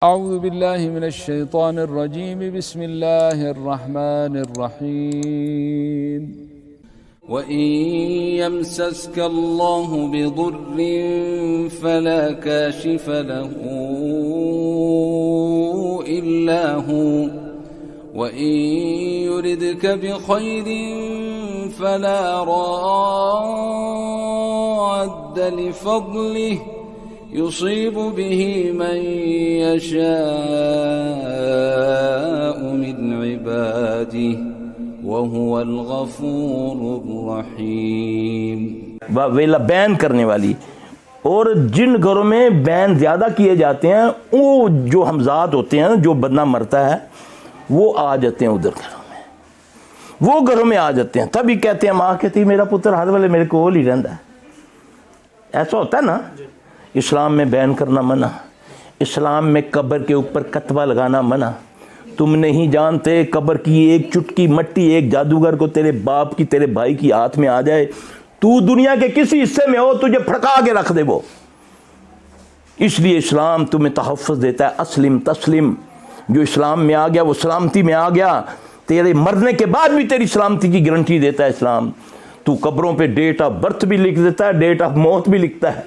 اعوذ باللہ من الشیطان الرجیم بسم اللہ الرحمن الرحیم وَإِن يَمْسَسْكَ اللَّهُ بِضُرٍّ فَلَا كَاشِفَ لَهُ إِلَّا هُوَ وَإِن يُرِدْكَ بِخَيْرٍ فَلَا رَادَّ لِفَضْلِهِ يصيب به من يشاء من عباده وهو الغفور الرحيم. ویلا بین کرنے والی. اور جن گھروں میں بین زیادہ کیے جاتے ہیں وہ جو حمزات ہوتے ہیں، جو بندہ مرتا ہے وہ آ جاتے ہیں ادھر گھروں میں، وہ گھروں میں آ جاتے ہیں. تبھی کہتے ہیں، ماں کہتی میرا پتر ہر ویلے میرے کول ہی رہتا ہے. ایسا ہوتا ہے نا. اسلام میں بیان کرنا منع، اسلام میں قبر کے اوپر کتبہ لگانا منع. تم نہیں جانتے قبر کی ایک چٹکی مٹی ایک جادوگر کو تیرے باپ کی تیرے بھائی کی ہاتھ میں آ جائے، تو دنیا کے کسی حصے میں ہو تجھے پھڑکا کے رکھ دے وہ. اس لیے اسلام تمہیں تحفظ دیتا ہے. اسلم تسلم. جو اسلام میں آ گیا وہ سلامتی میں آ گیا. تیرے مرنے کے بعد بھی تیری سلامتی کی گارنٹی دیتا ہے اسلام. تو قبروں پہ ڈیٹ آف برتھ بھی لکھ دیتا ہے، ڈیٹ آف موت بھی لکھتا ہے،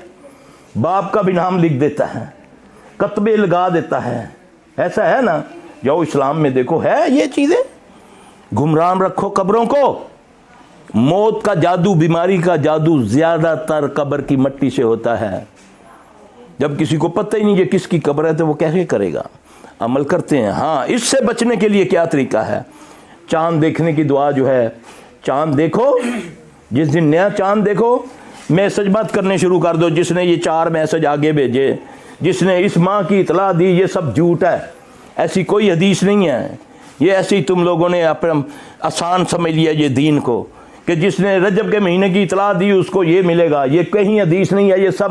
باپ کا بھی نام لکھ دیتا ہے، کتبے لگا دیتا ہے. ایسا ہے نا. جاؤ اسلام میں دیکھو ہے یہ چیزیں. گمراہ رکھو قبروں کو. موت کا جادو، بیماری کا جادو زیادہ تر قبر کی مٹی سے ہوتا ہے. جب کسی کو پتہ ہی نہیں یہ کس کی قبر ہے تو وہ کیسے کرے گا. عمل کرتے ہیں. ہاں، اس سے بچنے کے لیے کیا طریقہ ہے؟ چاند دیکھنے کی دعا جو ہے، چاند دیکھو، جس دن نیا چاند دیکھو میسج مت کرنے شروع کر دو. جس نے یہ 4 میسج آگے بھیجے، جس نے اس ماہ کی اطلاع دی، یہ سب جھوٹ ہے. ایسی کوئی حدیث نہیں ہے. یہ ایسی تم لوگوں نے اپنا آسان سمجھ لیا یہ دین کو، کہ جس نے رجب کے مہینے کی اطلاع دی اس کو یہ ملے گا. یہ کہیں حدیث نہیں ہے، یہ سب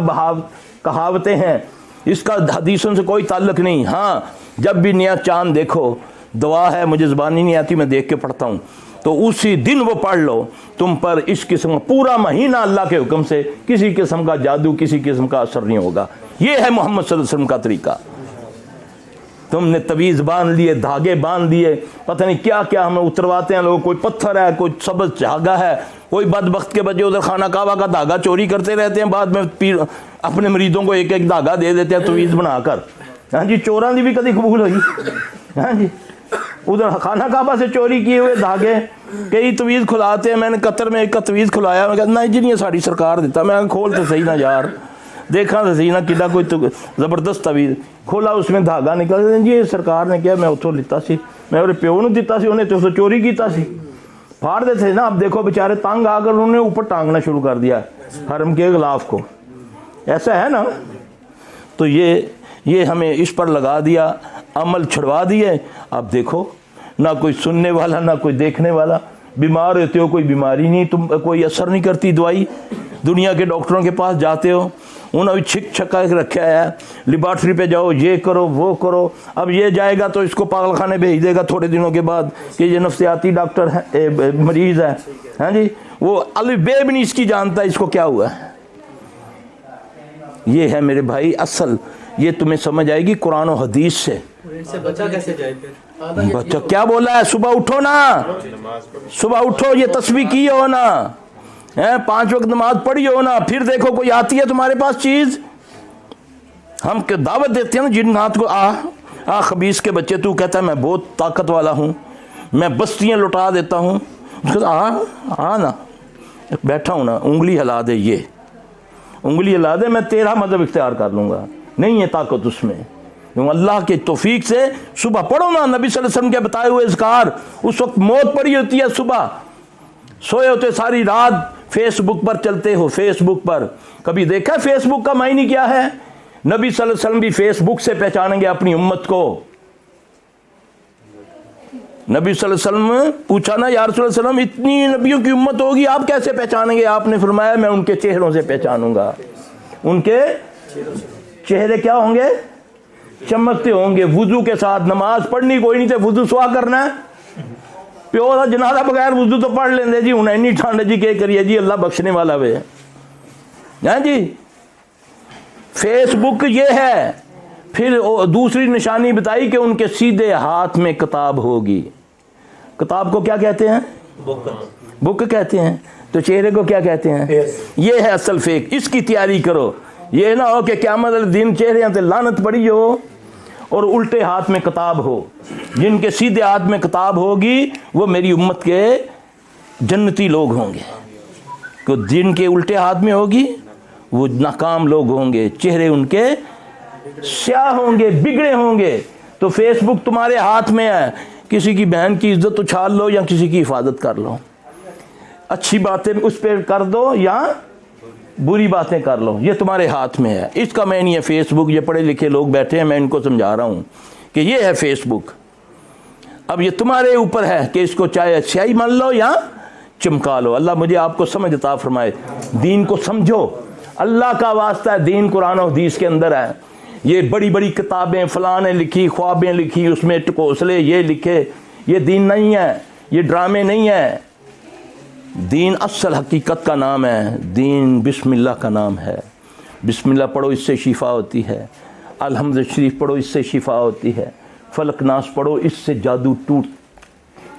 کہاوتیں ہیں. اس کا حدیثوں سے کوئی تعلق نہیں. ہاں، جب بھی نیا چاند دیکھو، دعا ہے، مجھے زبانی نہیں آتی، میں دیکھ کے پڑھتا ہوں، تو اسی دن وہ پڑھ لو. تم پر اس قسم پورا مہینہ اللہ کے حکم سے کسی قسم کا جادو، کسی قسم کا اثر نہیں ہوگا. یہ ہے محمد صلی اللہ علیہ وسلم کا طریقہ. تم نے تعویذ باندھ لیے، دھاگے باندھ دیے، پتہ نہیں کیا کیا ہمیں اترواتے ہیں لوگ. کوئی پتھر ہے، کوئی سبز دھاگا ہے. کوئی بدبخت کے بچے ادھر خانہ کعبہ کا دھاگا چوری کرتے رہتے ہیں، بعد میں پیر اپنے مریدوں کو ایک ایک دھاگا دے دیتے ہیں تعویذ بنا کر. ہاں جی، چوراں دی بھی کدی قبول ہوئی؟ ہاں جی، ادھر خانہ کعبہ سے چوری کیے ہوئے دھاگے کئی تعویذ کھلاتے ہیں. میں نے قطر میں ایک کا تعویذ کھلایا، میں کہا نہیں جی نہیں ساری سرکار دیتا. میں کھول تو صحیح نہ یار، دیکھا تو صحیح نہ کدا کوئی زبردست تعویذ کھولا، اس میں دھاگا نکلا. جی یہ سرکار نے کیا، میں اتوں لیتا سی، میں اور پیو نے دیتا سی، انہیں تو اسے چوری کیتا سی. پھاڑ دیتے نا. اب دیکھو بیچارے تنگ آ کر انہوں نے اوپر ٹانگنا شروع کر دیا حرم کے غلاف کو. ایسا ہے نا. تو یہ ہمیں اس پر لگا دیا، عمل چھڑوا دیے. اب دیکھو نہ کوئی سننے والا نہ کوئی دیکھنے والا. بیمار ہوتے ہو کوئی بیماری نہیں، تم کوئی اثر نہیں کرتی دوائی. دنیا کے ڈاکٹروں کے پاس جاتے ہو، انہوں نے چھک چھکا کے رکھا ہے، لیبارٹری پہ جاؤ، یہ کرو وہ کرو. اب یہ جائے گا تو اس کو پاگل خانے بھیج دے گا تھوڑے دنوں کے بعد کہ یہ نفسیاتی ڈاکٹر ہے، مریض ہے. ہاں جی، وہ الف بے بھی نہیں اس کی جانتا اس کو کیا ہوا ہے. یہ ہے میرے بھائی اصل. یہ تمہیں سمجھ آئے گی قرآن و حدیث سے. بچہ کیسے جائے پھر؟ بچہ کیا بولا ہے؟ صبح اٹھو نا، صبح اٹھو، یہ تسبیح کی ہو نا، 5 وقت نماز پڑھی ہو نا، پھر دیکھو کوئی آتی ہے تمہارے پاس چیز. ہم دعوت دیتے ہیں نا جنات کو، آ خبیث کے بچے، تو کہتا ہے میں بہت طاقت والا ہوں، میں بستیاں لٹا دیتا ہوں. آ نا، بیٹھا ہوں نا، انگلی ہلا دے، یہ انگلی ہلا دے، میں تیرا مذہب اختیار کر لوں گا. نہیں ہے طاقت اس میں. اللہ کے توفیق سے صبح پڑھو نا نبی صلی اللہ علیہ وسلم کے بتائے ہوئے اذکار. اس وقت موت پڑی ہوتی ہے، صبح سوئے ہوتے ساری رات فیس بک پر چلتے ہو. فیس بک پر کبھی دیکھا فیس بک کا معنی کیا ہے؟ نبی صلی اللہ علیہ وسلم بھی فیس بک سے پہچانیں گے اپنی امت کو. نبی صلی اللہ علیہ وسلم پوچھا نا یا رسول اللہ صلی اللہ علیہ وسلم اتنی نبیوں کی امت ہوگی آپ کیسے پہچانیں گے؟ آپ نے فرمایا میں ان کے چہروں سے پہچانوں گا. ان کے چہرے کیا ہوں گے؟ چمکتے ہوں گے. وضو کے ساتھ نماز پڑھنی کوئی نہیں تھے، وضو سوا کرنا ہے. پیو کا جنازہ بغیر وضو تو پڑھ لیں جی. انہیں نہیں ٹھانڈ جی کہ کریے جی، اللہ بخشنے والا وے. ہاں جی، فیس بک یہ ہے. پھر دوسری نشانی بتائی کہ ان کے سیدھے ہاتھ میں کتاب ہوگی. کتاب کو کیا کہتے ہیں؟ بک کہتے ہیں. تو چہرے کو کیا کہتے ہیں؟ یہ ہے اصل فیک. اس کی تیاری کرو. یہ نہ ہو کہ قیامت والے دن چہرے سے لعنت پڑی ہو اور الٹے ہاتھ میں کتاب ہو. جن کے سیدھے ہاتھ میں کتاب ہوگی وہ میری امت کے جنتی لوگ ہوں گے. جن کے الٹے ہاتھ میں ہوگی وہ ناکام لوگ ہوں گے. چہرے ان کے سیاہ ہوں گے, بگڑے ہوں گے. تو فیس بک تمہارے ہاتھ میں ہے. کسی کی بہن کی عزت اچھال لو یا کسی کی حفاظت کر لو. اچھی باتیں اس پہ کر دو یا بری باتیں کر لو. یہ تمہارے ہاتھ میں ہے. اس کا میں نہیں ہے فیس بک. یہ پڑھے لکھے لوگ بیٹھے ہیں, میں ان کو سمجھا رہا ہوں کہ یہ ہے فیس بک. اب یہ تمہارے اوپر ہے کہ اس کو چاہے سیاہی مان لو یا چمکا لو. اللہ مجھے آپ کو سمجھ عطا فرمائے. دین کو سمجھو. اللہ کا واسطہ ہے, دین قرآن و حدیث کے اندر ہے. یہ بڑی بڑی کتابیں فلاں نے لکھی, خوابیں لکھی, اس میں ٹکوسلے یہ لکھے. یہ دین نہیں ہے, یہ ڈرامے نہیں ہے. دین اصل حقیقت کا نام ہے. دین بسم اللہ کا نام ہے. بسم اللہ پڑھو, اس سے شفا ہوتی ہے. الحمد شریف پڑھو, اس سے شفا ہوتی ہے. فلق ناس پڑھو, اس سے جادو ٹوٹ,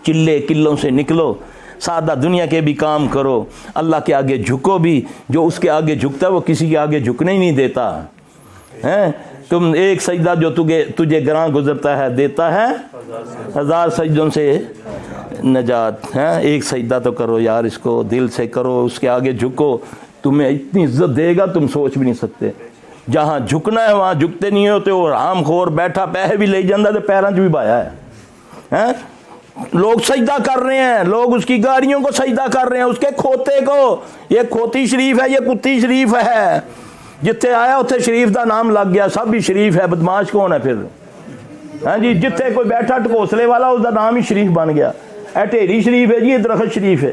چلے کلوں سے نکلو. سادہ دنیا کے بھی کام کرو, اللہ کے آگے جھکو بھی. جو اس کے آگے جھکتا ہے وہ کسی کے آگے جھکنے ہی نہیں دیتا ہے. تم ایک سجدہ جو تجھے گراں گزرتا ہے دیتا ہے 1000 سجدوں سے نجات ہے. ایک سجدہ تو کرو یار, اس کو دل سے کرو, اس کے آگے جھکو. تمہیں اتنی عزت دے گا تم سوچ بھی نہیں سکتے. جہاں جھکنا ہے وہاں جھکتے نہیں ہوتے. اور عام خور بیٹھا پیسے بھی لے جاندہ تو پیراں 'چ بھی بایا ہے. لوگ سجدہ کر رہے ہیں, لوگ اس کی گاڑیوں کو سجدہ کر رہے ہیں, اس کے کھوتے کو. یہ کھوتی شریف ہے, یہ کتی شریف ہے. جتھے آیا اتھے شریف دا نام لگ گیا. سب بھی شریف ہے, بدماش کون ہے پھر؟ ہاں جی, جتھے کوئی بیٹھا ٹکوسلے والا اس دا نام ہی شریف بن گیا. اے ٹھیری شریف ہے جی, یہ درخت شریف ہے.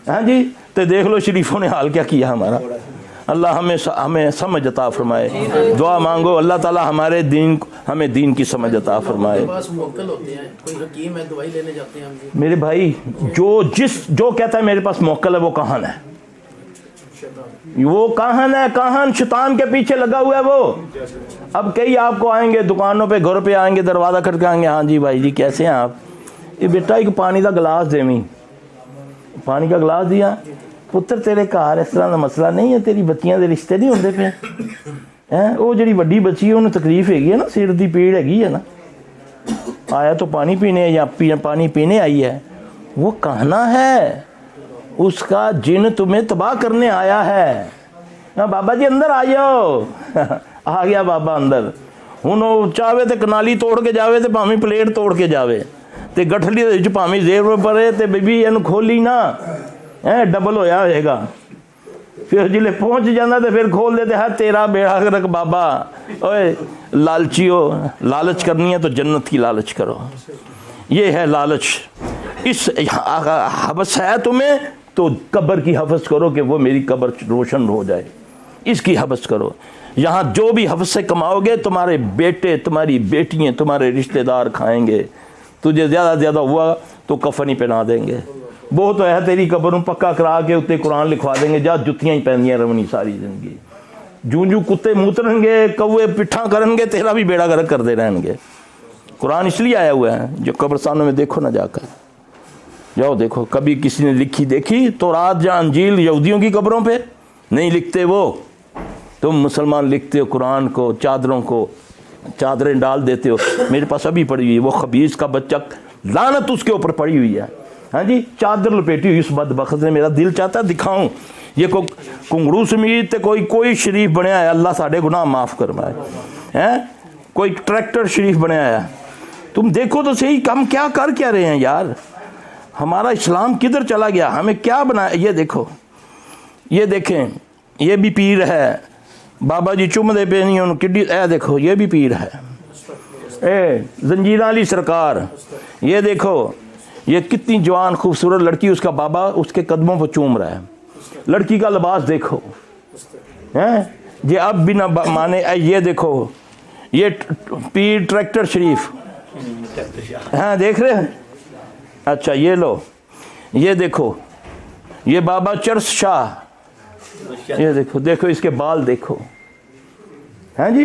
ہاں جی, تو دیکھ لو شریفوں نے حال کیا کیا ہمارا. اللہ ہمیں سمجھ عطا فرمائے. دعا مانگو اللہ تعالی ہمارے دین, ہمیں دین کی سمجھ عطا فرمائے. میرے بھائی, جو کہتا ہے میرے پاس موکل ہے وہ کہاں ہے. وہ کہاں ہے, کہاں شیطان کے پیچھے لگا ہوا ہے وہ. اب کئی آپ کو آئیں گے دکانوں پہ, گھر پہ آئیں گے, دروازہ کھٹکائیں گے. ہاں جی بھائی جی کیسے ہیں آپ؟ یہ بیٹا ایک پانی کا گلاس دے میں. پانی کا گلاس دیا. پتر تیرے گھر اس طرح کا مسئلہ نہیں ہے, تیری بچیاں دے رشتے نہیں ہوندے پے. وہ جڑی وڈی بچی ہے انہوں تکلیف ہے نا, سر دی پیڑ ہے نا, آیا تو پانی پینے یا پانی پینے آئی ہے. وہ کہنا ہے, اس کا جن تمہیں تباہ کرنے آیا ہے. بابا جی اندر آ جاؤ. آ گیا بابا اندر. ہوں وہ چاہے تو کنالی توڑ کے جاوے تو پاویں پلیٹ توڑ کے جاوے, تے گٹھلی دے پاویں زیر پڑے تے بی اینو کھولی نہ, ڈبل ہویا ہوئے گا. پھر جلے پہنچ جانا تو پھر کھول دیتے ہیں تیرا بیڑا گرک بابا. اوے لالچیو, لالچ کرنی ہے تو جنت کی لالچ کرو. یہ ہے لالچ. اس حوث ہے تمہیں تو قبر کی حوث کرو کہ وہ میری قبر روشن ہو جائے. اس کی حوث کرو. یہاں جو بھی حوث سے کماؤ گے تمہارے بیٹے, تمہاری بیٹیاں, تمہارے رشتہ دار کھائیں گے. تجھے زیادہ ہوا تو کفن ہی پہنا دیں گے. بہت ہے تیری قبر پکا کرا کے اتنے قرآن لکھوا دیں گے, جا جتیاں ہی پہنیاں رونی ساری زندگی. جو کتے موترن گے, کوے پٹھا کرن گے, تیرا بھی بیڑا گرک کر دے رہن گے. قرآن اس لیے آیا ہوا ہے. جو قبرستانوں میں دیکھو نہ, جا کر جاؤ دیکھو. کبھی کسی نے لکھی دیکھی تورات یا انجیل یہودیوں کی قبروں پہ؟ نہیں لکھتے وہ. تم مسلمان لکھتے ہو قرآن کو, چادروں کو چادریں ڈال دیتے ہو. میرے پاس ابھی پڑی ہوئی ہے, وہ خبیث کا بچہ, لعنت اس کے اوپر پڑی ہوئی ہے. ہاں جی, چادر لپیٹی ہوئی اس بدبخت نے. میرا دل چاہتا ہے دکھاؤں. یہ کنگرو سمیت کوئی شریف بنیا ہے, اللہ ساڑھے گناہ معاف کرمائے. کوئی ٹریکٹر شریف بنیا ہے. تم دیکھو تو صحیح, ہم کیا کر کیا رہے ہیں یار. ہمارا اسلام کدھر چلا گیا, ہمیں کیا بنایا. یہ دیکھو, یہ دیکھیں, یہ بھی پیر ہے. بابا جی چم دے پہ نہیں کڈی. اے دیکھو یہ بھی پیر ہے. اے زنجیرہ علی سرکار. یہ دیکھو, یہ کتنی جوان خوبصورت لڑکی, اس کا بابا اس کے قدموں پہ چوم رہا ہے. لڑکی کا لباس دیکھو, یہ اب بھی نہ مانے. یہ دیکھو, یہ پیر ٹریکٹر شریف. ہاں دیکھ رہے ہیں. اچھا یہ لو, یہ دیکھو, یہ بابا چرس شاہ. یہ دیکھو اس کے بال دیکھو. ہاں جی,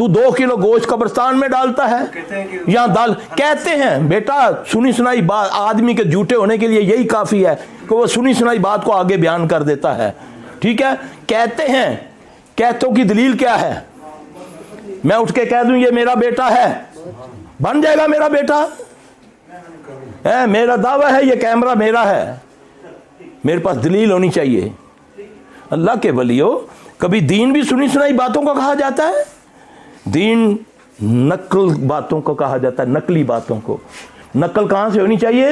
تو 2 کلو گوشت قبرستان میں ڈالتا ہے کہتے ہیں کہ یا دال. کہتے ہیں بیٹا سنی سنائی بات آدمی کے جھوٹے ہونے کے لیے یہی کافی ہے کہ وہ سنی سنائی بات کو آگے بیان کر دیتا ہے. ٹھیک ہے, کہتے ہیں, کہتوں کی دلیل کیا ہے؟ میں اٹھ کے کہہ دوں یہ میرا بیٹا ہے, بن جائے گا میرا بیٹا؟ میرا دعویٰ ہے یہ کیمرہ میرا ہے, میرے پاس دلیل ہونی چاہیے. اللہ کے ولیو, کبھی دین بھی سنی سنائی باتوں کو کہا جاتا ہے؟ دین نقل باتوں کو کہا جاتا ہے, نقلی باتوں کو. نقل کہاں سے ہونی چاہیے؟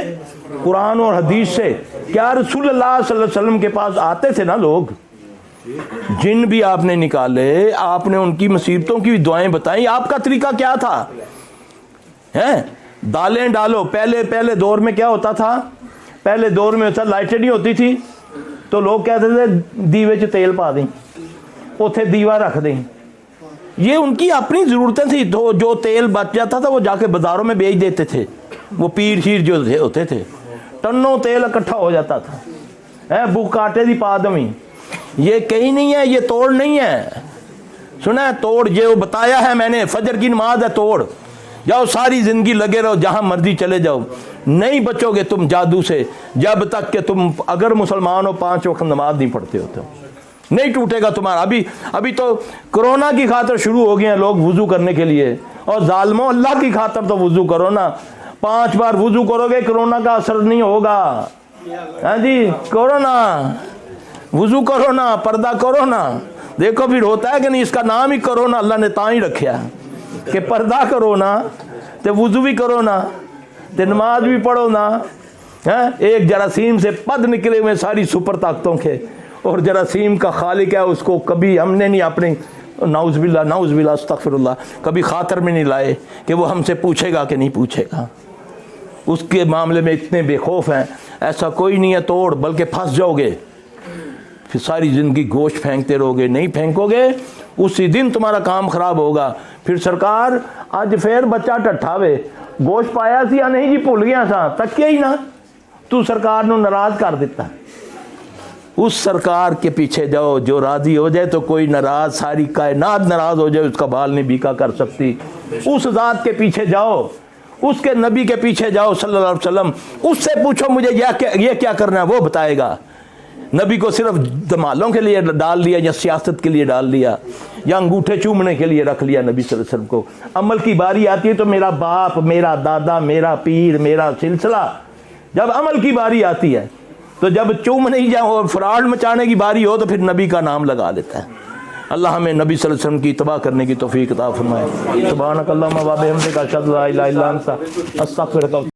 قرآن اور حدیث سے. کیا رسول اللہ صلی اللہ علیہ وسلم کے پاس آتے تھے نا لوگ, جن بھی آپ نے نکالے, آپ نے ان کی مصیبتوں کی دعائیں بتائیں. آپ کا طریقہ کیا تھا؟ دالیں ڈالو. پہلے دور میں کیا ہوتا تھا؟ پہلے دور میں لائٹیں نہیں ہوتی تھی تو لوگ کہتے تھے دیوے چ تیل پا دیں, اوتھے دیوا رکھ دیں. یہ ان کی اپنی ضرورتیں تھی. جو تیل بچ جاتا تھا وہ جا کے بازاروں میں بیچ دیتے تھے. وہ پیر شیر جو ہوتے تھے, ٹنوں تیل اکٹھا ہو جاتا تھا. بک آٹے دی پا دمی. یہ کہیں نہیں ہے, یہ توڑ نہیں ہے. سنا ہے توڑ, یہ بتایا ہے میں نے, فجر کی نماز ہے توڑ. جاؤ ساری زندگی لگے رہو, جہاں مرضی چلے جاؤ, نہیں بچو گے تم جادو سے جب تک کہ تم اگر مسلمان ہو 5 وقت نماز نہیں پڑھتے ہوتے. نہیں ٹوٹے گا تمہارا. ابھی تو کرونا کی خاطر شروع ہو گئے ہیں لوگ وضو کرنے کے لیے. اور ظالموں, اللہ کی خاطر تو وضو کرو نا. 5 بار وضو کرو گے کرونا کا اثر نہیں ہوگا. ہاں جی, کرو نا وضو, کرو نا, پردہ کرو نا. دیکھو پھر ہوتا ہے کہ نہیں, اس کا نام ہی کرو نا اللہ نے تاں ہی رکھیا کہ پردہ کرو نا, تے وضو بھی کرو نا, تے نماز بھی پڑھو نا. ایک جراثیم سے پد نکلے ہوئے ساری سپر طاقتوں کے, اور جراثیم کا خالق ہے, اس کو کبھی ہم نے نہیں اپنی نعوذ باللہ استغفر اللہ کبھی خاطر میں نہیں لائے کہ وہ ہم سے پوچھے گا کہ نہیں پوچھے گا. اس کے معاملے میں اتنے بے خوف ہیں. ایسا کوئی نہیں ہے توڑ, بلکہ پھنس جاؤ گے. پھر ساری زندگی گوشت پھینکتے رہو گے, نہیں پھینکو گے اسی دن تمہارا کام خراب ہوگا. پھر سرکار اج پھر بچہ ٹٹھا وے, گوشت پایا سی یا نہیں جی بھول گیا سا, تکیا ہی نہ, تو سرکار نو ناراض کر دیتا. اس سرکار کے پیچھے جاؤ جو راضی ہو جائے تو کوئی ناراض, ساری کائنات ناراض ہو جائے اس کا بال نہیں بیکا کر سکتی. اس ذات کے پیچھے جاؤ, اس کے نبی کے پیچھے جاؤ صلی اللہ علیہ وسلم. اس سے پوچھو مجھے یہ کیا کرنا ہے, وہ بتائے گا. نبی کو صرف دمالوں کے لیے ڈال لیا, یا سیاست کے لیے ڈال لیا, یا انگوٹھے چومنے کے لیے رکھ لیا نبی صلی اللہ علیہ وسلم کو. عمل کی باری آتی ہے تو میرا باپ, میرا دادا, میرا پیر, میرا سلسلہ. جب عمل کی باری آتی ہے تو جب چوم نہیں جاؤ اور فراڈ مچانے کی باری ہو تو پھر نبی کا نام لگا لیتا ہے. اللہ ہمیں نبی صلی اللہ علیہ وسلم کی اتباع کرنے کی توفیق عطا فرمائے. سبحانک اللہم و بحمدک اشہد ان لا الہ الا انت استغفرک.